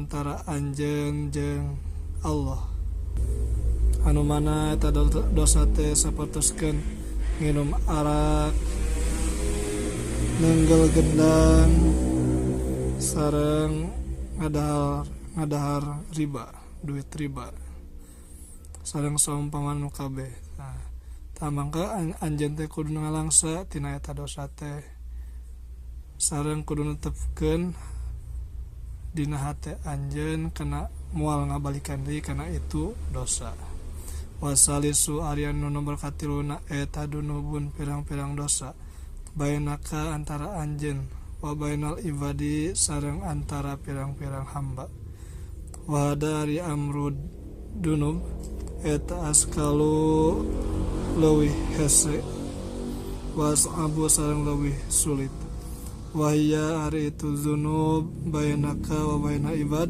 antara anjeun jeung Allah. Anu mana eta dosa teh sapertoskeun nginum arak, nenggel gendang, sareng ngadahar riba, duit riba. Sareng saumpama nu kabeh. Nah, tamangka anjeun teh kudu ngalangsa tina eta dosa teh. Sareng kudu netepkeun dina hate anjeun kana moal ngabalikan deui kana itu dosa. Wasalisu arian nu nomor katiluna eta dunubun pirang-pirang dosa bainaka antara anjeun wa bainal ibadi sareng antara pirang-pirang hamba. Wa dari amrud dunub eta askalu leuwih hese wasabu sareng leuwih sulit. Wahia ari itu zunub bainaka wa baina ibad